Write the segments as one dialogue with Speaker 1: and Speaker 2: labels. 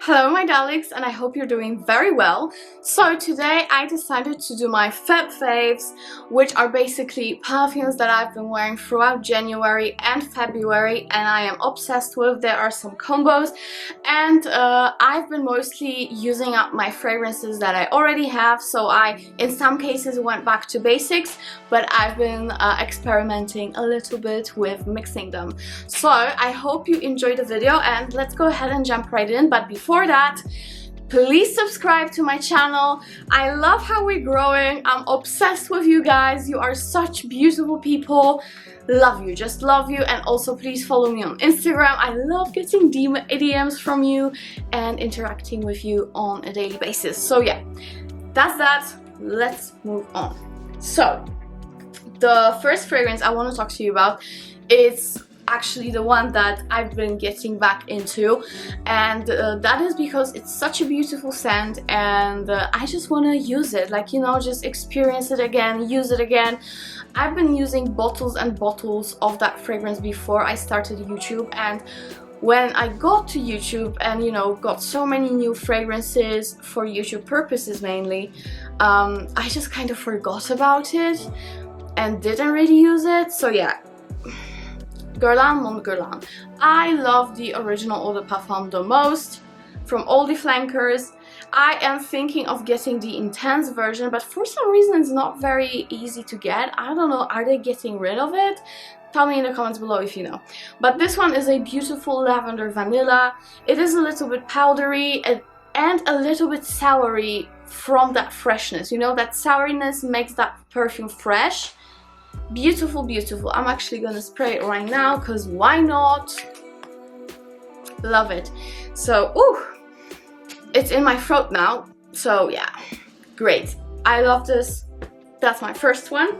Speaker 1: Hello my darlings, and I hope you're doing very well. So today I decided to do my Feb faves, which are basically perfumes that I've been wearing throughout January and February and I am obsessed with. There are some combos and I've been mostly using up my fragrances that I already have, so I in some cases went back to basics, but I've been experimenting a little bit with mixing them. So I hope you enjoyed the video and let's go ahead and jump right in. But before that, please subscribe to my channel. I love how we're growing. I'm obsessed with you guys. You are such beautiful people. Love you, just love you. And also please follow me on Instagram. I love getting DMs from you and interacting with you on a daily basis. So yeah, that's that. Let's move on. So the first fragrance I want to talk to you about is actually the one that I've been getting back into, and that is because it's such a beautiful scent and I just want to use it, like, you know, just experience it again, use it again. I've been using bottles and bottles of that fragrance before I started YouTube, and when I got to YouTube and, you know, got so many new fragrances for YouTube purposes mainly, I just kind of forgot about it and didn't really use it. So yeah, Mon Guerlain. I love the original Eau de Parfum the most from all the flankers. I am thinking of getting the intense version, but for some reason it's not very easy to get. I don't know, are they getting rid of it? Tell me in the comments below if you know. But this one is a beautiful lavender vanilla. It is a little bit powdery and a little bit soury from that freshness. You know, that souriness makes that perfume fresh. Beautiful, beautiful. I'm actually gonna spray it right now because why not? Love it. So, ooh, it's in my throat now. So yeah, great. I love this. That's my first one.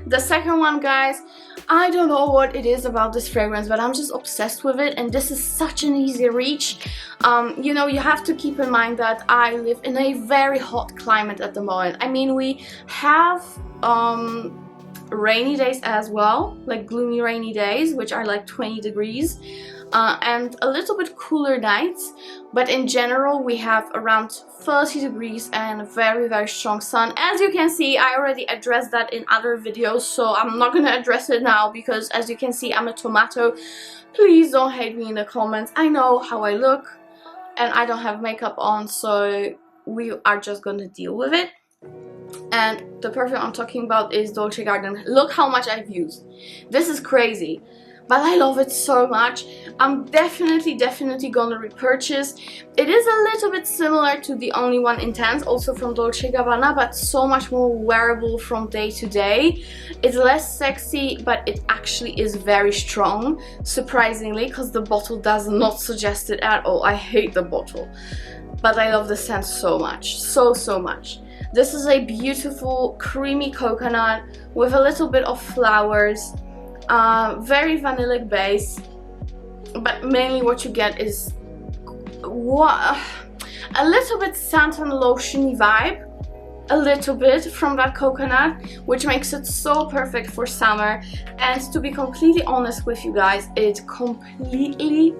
Speaker 1: The second one, guys, I don't know what it is about this fragrance, but I'm just obsessed with it, and this is such an easy reach. You know, you have to keep in mind that I live in a very hot climate at the moment. I mean, we have rainy days as well, like gloomy rainy days, which are like 20 degrees, and a little bit cooler nights, but in general we have around 30 degrees and very, very strong sun. As you can see, I already addressed that in other videos, so I'm not gonna address it now because, as you can see, I'm a tomato. Please don't hate me in the comments. I know how I look and I don't have makeup on, so we are just gonna deal with it. And the perfume I'm talking about is Dolce Garden. Look how much I've used. This is crazy, but I love it so much. I'm definitely gonna repurchase. It is a little bit similar to the Only One Intense, also from Dolce Gabbana, but so much more wearable from day to day. It's less sexy, but it actually is very strong, surprisingly, because the bottle does not suggest it at all. I hate the bottle, but I love the scent so much, so much. This is a beautiful creamy coconut with a little bit of flowers, very vanillic base, but mainly what you get is a little bit satin lotiony vibe, a little bit from that coconut, which makes it so perfect for summer. And to be completely honest with you guys, it completely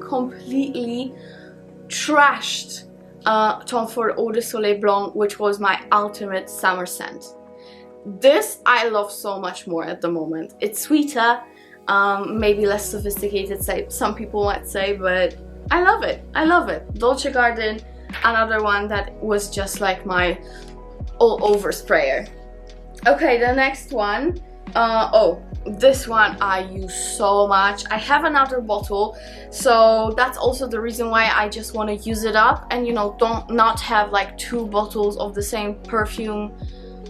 Speaker 1: trashed Tom Ford Eau de Soleil Blanc, which was my ultimate summer scent. This I love so much more at the moment. It's sweeter, maybe less sophisticated, say some people might say, but I love it. I love it. Dolce Garden, another one that was just like my all over sprayer. Okay, the next one. Oh, this one I use so much. I have another bottle, so that's also the reason why I just want to use it up and, you know, not have like two bottles of the same perfume,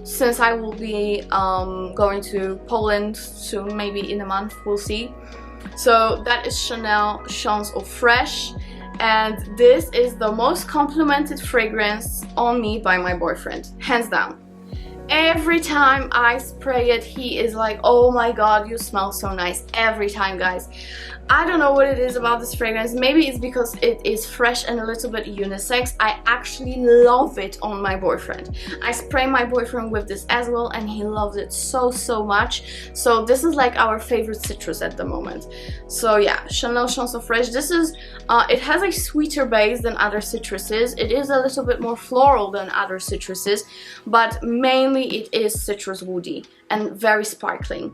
Speaker 1: since I will be going to Poland soon, maybe in a month, we'll see. So that is Chanel Chance of Fresh, and this is the most complimented fragrance on me by my boyfriend, hands down. Every time I spray it, he is like, oh my god, you smell so nice. Every time, guys. I don't know what it is about this fragrance. Maybe it's because it is fresh and a little bit unisex. I actually love it on my boyfriend. I sprayed my boyfriend with this as well and he loves it so much. So this is like our favorite citrus at the moment. So yeah, Chanel Chanson Fresh. This is, it has a sweeter base than other citruses. It is a little bit more floral than other citruses, but mainly it is citrus woody and very sparkling.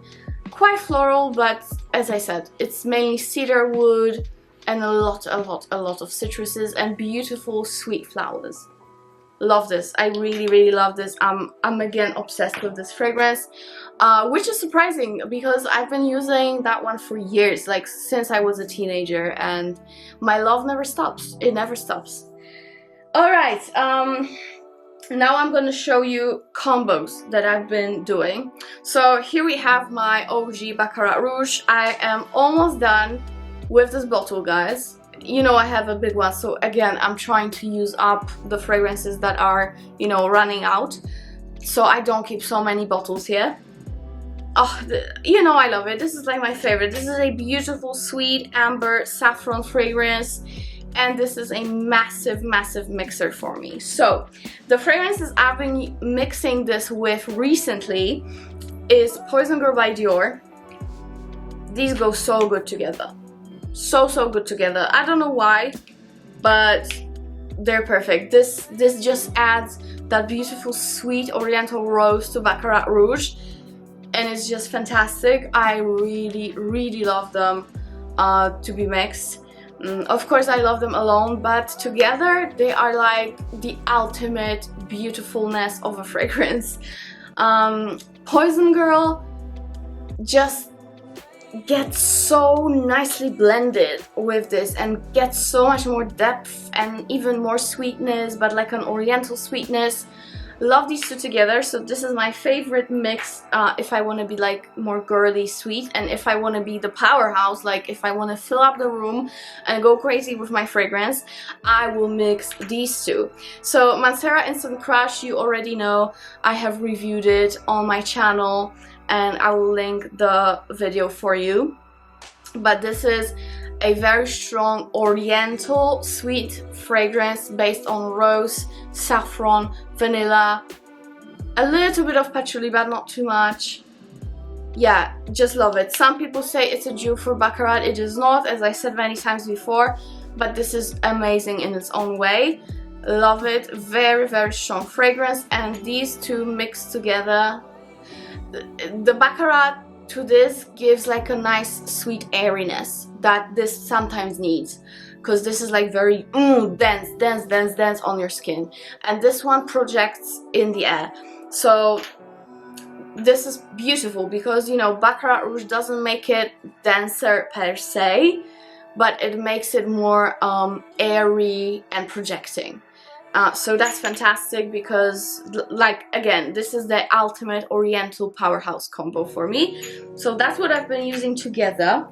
Speaker 1: Quite floral, but as I said, it's mainly cedar wood and a lot of citruses and beautiful sweet flowers. Love this. I really love this. I'm again obsessed with this fragrance, which is surprising because I've been using that one for years, like since I was a teenager, and my love never stops. It never stops. Alright, now I'm going to show you combos that I've been doing. So here we have my OG Baccarat Rouge. I am almost done with this bottle, guys. You know I have a big one, so again I'm trying to use up the fragrances that are, you know, running out, so I don't keep so many bottles here. Oh, you know I love it. This is like my favorite. This is a beautiful sweet amber saffron fragrance. And this is a massive mixer for me. So the fragrances I've been mixing this with recently is Poison Girl by Dior. These go so good together. So good together. I don't know why, but they're perfect. This just adds that beautiful sweet oriental rose to Baccarat Rouge, and it's just fantastic. I really love them to be mixed. Of course I love them alone, but together they are like the ultimate beautifulness of a fragrance. Poison Girl just gets so nicely blended with this and gets so much more depth and even more sweetness, but like an oriental sweetness. Love these two together. So this is my favorite mix if I want to be like more girly sweet, and if I want to be the powerhouse, like if I want to fill up the room and go crazy with my fragrance, I will mix these two. So Mancera Instant Crush, you already know, I have reviewed it on my channel and I will link the video for you. But this is a very strong oriental sweet fragrance based on rose, saffron, vanilla, a little bit of patchouli but not too much. Yeah, just love it. Some people say it's a dupe for Baccarat. It is not, as I said many times before, but this is amazing in its own way. Love it. Very strong fragrance, and these two mixed together, the Baccarat to this gives like a nice sweet airiness that this sometimes needs, because this is like very dense on your skin, and this one projects in the air. So this is beautiful because, you know, Baccarat Rouge doesn't make it denser per se, but it makes it more airy and projecting. So that's fantastic because, like, again, this is the ultimate oriental powerhouse combo for me. So that's what I've been using together.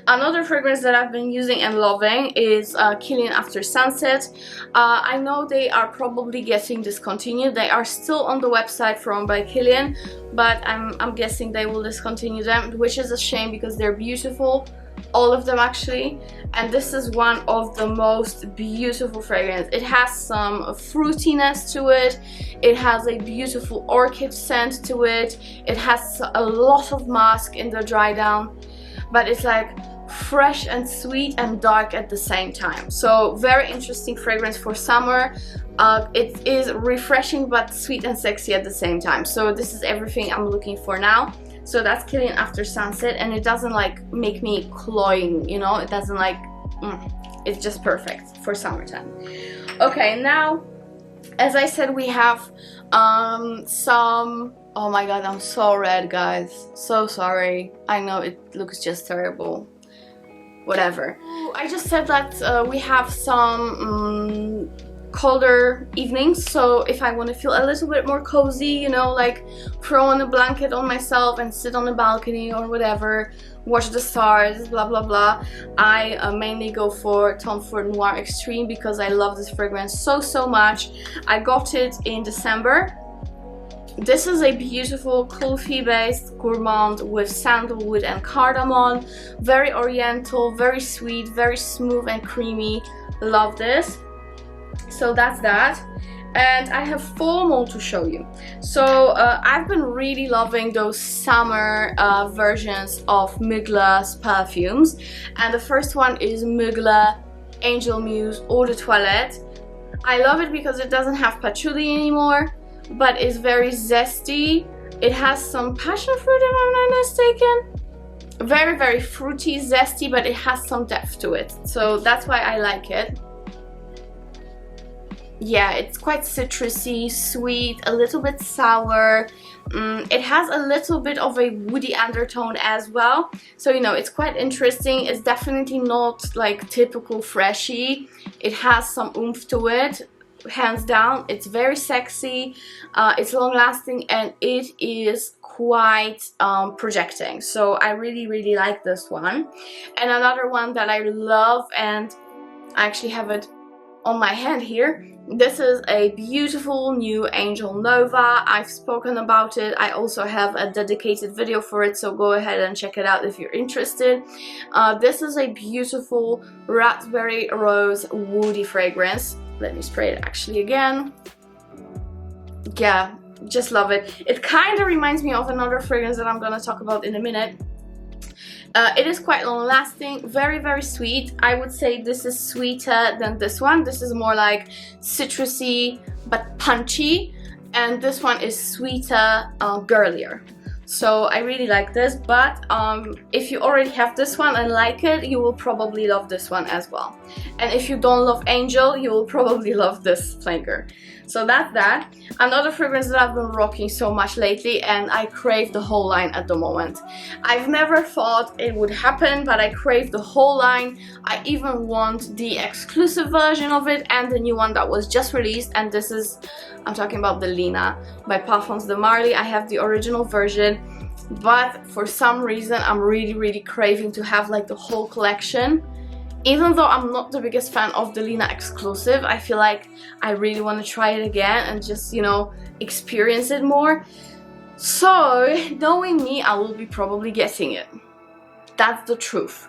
Speaker 1: Another fragrance that I've been using and loving is Kilian After Sunset. I know they are probably getting discontinued. They are still on the website from by Kilian, but I'm guessing they will discontinue them, which is a shame because they're beautiful. All of them actually, and this is one of the most beautiful fragrances. It has some fruitiness to it, it has a beautiful orchid scent to it, it has a lot of musk in the dry down, but it's like fresh and sweet and dark at the same time. So very interesting fragrance for summer. It is refreshing but sweet and sexy at the same time. So this is everything I'm looking for now. So that's Kilian After Sunset, and it doesn't like make me cloying, you know, it doesn't like, it's just perfect for summertime. Okay, now, as I said, we have some, oh my god, I'm so red, guys, so sorry, I know it looks just terrible, whatever. I just said that we have some colder evenings, so if I want to feel a little bit more cozy, you know, like throw on a blanket on myself and sit on the balcony or whatever, watch the stars, blah blah blah, I mainly go for Tom Ford Noir Extreme because I love this fragrance so much. I got it in December. This is a beautiful coffee based gourmand with sandalwood and cardamom. Very oriental, very sweet, very smooth and creamy. Love this. So that's that. And I have 4 more to show you. So I've been really loving those summer versions of Mugler's perfumes. And the first one is Mugler Angel Muse Eau de Toilette. I love it because it doesn't have patchouli anymore, but it's very zesty. It has some passion fruit, if I'm not mistaken. Very, very fruity, zesty, but it has some depth to it. So that's why I like it. Yeah, it's quite citrusy, sweet, a little bit sour. It has a little bit of a woody undertone as well. So, you know, it's quite interesting. It's definitely not like typical freshy. It has some oomph to it, hands down. It's very sexy, it's long lasting, and it is quite projecting. So I really, really like this one. And another one that I love, and I actually have it on my hand here. This is a beautiful new Angel Nova. I've spoken about it. I also have a dedicated video for it, so go ahead and check it out if you're interested. This is a beautiful raspberry rose woody fragrance. Let me spray it actually again. Yeah, just love it. It kind of reminds me of another fragrance that I'm gonna talk about in a minute. It is quite long lasting, very, very sweet. I would say this is sweeter than this one. This is more like citrusy but punchy, and this one is sweeter, girlier. So I really like this, but if you already have this one and like it, you will probably love this one as well. And if you don't love Angel, you will probably love this flanker. So that's that. Another fragrance that I've been rocking so much lately, and I crave the whole line at the moment. I've never thought it would happen, but I crave the whole line. I even want the exclusive version of it and the new one that was just released, and this is, I'm talking about Delina by Parfums de Marly. I have the original version, but for some reason I'm really, really craving to have like the whole collection. Even though I'm not the biggest fan of Delina exclusive, I feel like I really want to try it again and just, you know, experience it more. So, knowing me, I will be probably getting it. That's the truth.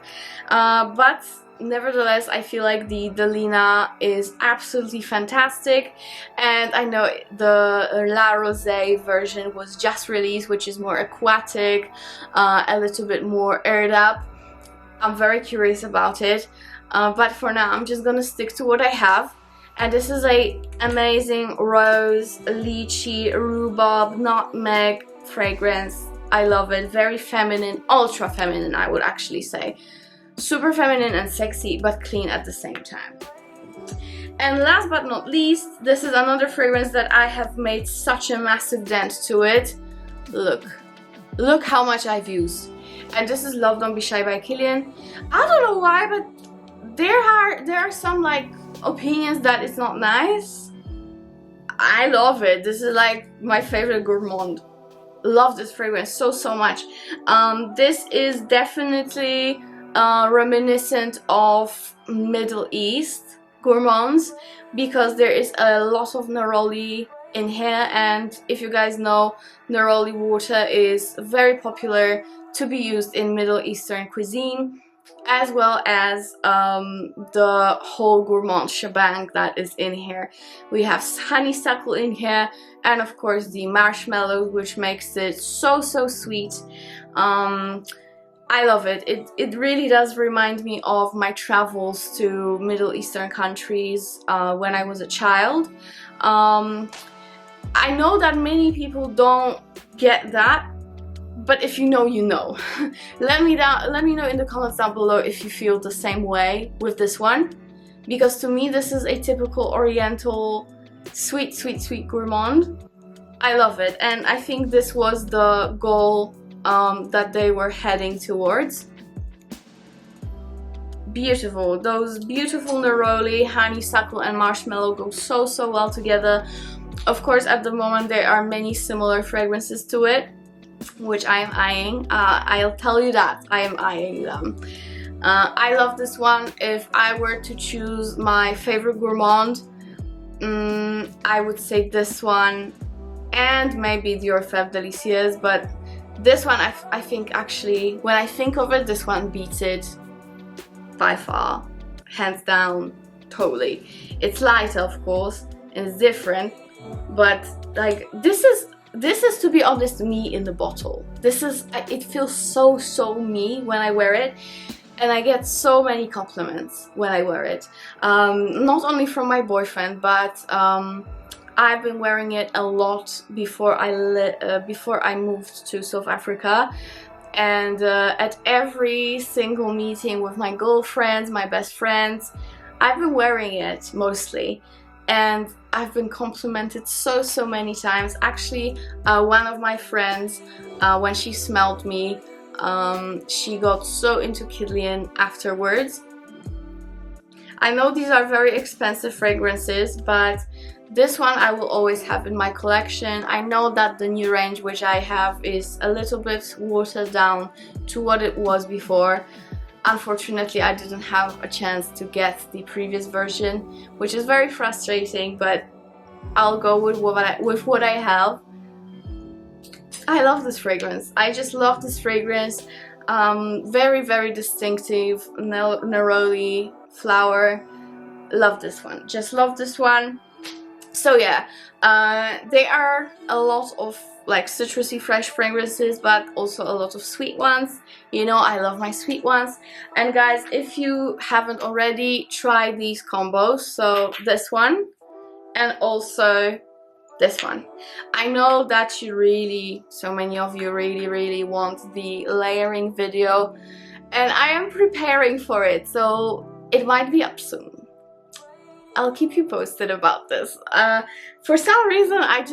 Speaker 1: But nevertheless, I feel like the Delina is absolutely fantastic. And I know the La Rosé version was just released, which is more aquatic, a little bit more aired up. I'm very curious about it, but for now I'm just gonna stick to what I have. And this is a amazing rose, lychee, rhubarb, nutmeg fragrance. I love it. Very feminine, ultra feminine, I would actually say. Super feminine and sexy, but clean at the same time. And last but not least, this is another fragrance that I have made such a massive dent to it. Look how much I've used. And this is Love Don't Be Shy by Kilian. I don't know why, but there are some like opinions that it's not nice. I love it. This is like my favorite gourmand. Love this fragrance so much. This is definitely reminiscent of Middle East gourmands, because there is a lot of neroli in here, and if you guys know, neroli water is very popular to be used in Middle Eastern cuisine, as well as the whole gourmand shebang that is in here. We have honeysuckle in here, and of course the marshmallow, which makes it so sweet. I love it. It really does remind me of my travels to Middle Eastern countries when I was a child. I know that many people don't get that, but if you know, you know. Let me know in the comments down below if you feel the same way with this one, because to me this is a typical oriental sweet gourmand. I love it, and I think this was the goal that they were heading towards. Beautiful. Those beautiful neroli, honeysuckle and marshmallow go so well together. Of course, at the moment there are many similar fragrances to it, which I am eyeing. I'll tell you that I am eyeing them. I love this one. If I were to choose my favorite gourmand, I would say this one and maybe Dior Fève Delicieuses, but this one I think actually, when I think of it, this one beats it by far, hands down, totally. It's lighter, of course, and it's different, but like this is to be honest me in the bottle. It feels so me when I wear it, and I get so many compliments when I wear it, not only from my boyfriend, but I've been wearing it a lot before I moved to South Africa, and at every single meeting with my girlfriends, my best friends, I've been wearing it mostly, and I've been complimented so many times. Actually, one of my friends, when she smelled me, she got so into Kilian afterwards. I know these are very expensive fragrances, but this one I will always have in my collection. I know that the new range which I have is a little bit watered down to what it was before. Unfortunately, I didn't have a chance to get the previous version, which is very frustrating, but I'll go with what I have. I love this fragrance. I just love this fragrance. Very distinctive, neroli flower. Love this one. Just love this one. So yeah, there are a lot of like citrusy fresh fragrances, but also a lot of sweet ones. You know, I love my sweet ones. And guys, if you haven't already, try these combos. So this one and also this one. I know that so many of you really want the layering video, and I am preparing for it, so it might be up soon. I'll keep you posted about this. For some reason, I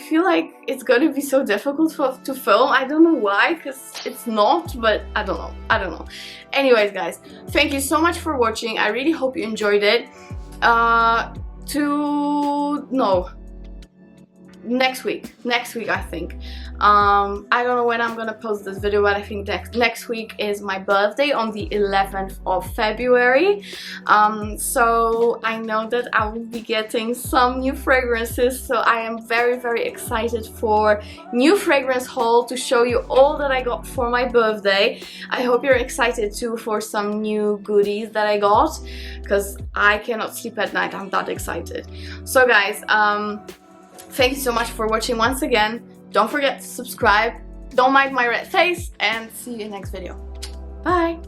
Speaker 1: feel like it's gonna be so difficult to film. I don't know why, because it's not, but I don't know. Anyways, guys, thank you so much for watching. I really hope you enjoyed it. Next week I think. I don't know when I'm gonna post this video, but I think next week is my birthday on the 11th of February. So I know that I will be getting some new fragrances, so I am very excited for new fragrance haul to show you all that I got for my birthday. I hope you're excited too for some new goodies that I got, because I cannot sleep at night, I'm that excited. So guys, thank you so much for watching once again. Don't forget to subscribe, don't mind my red face, and see you in the next video. Bye!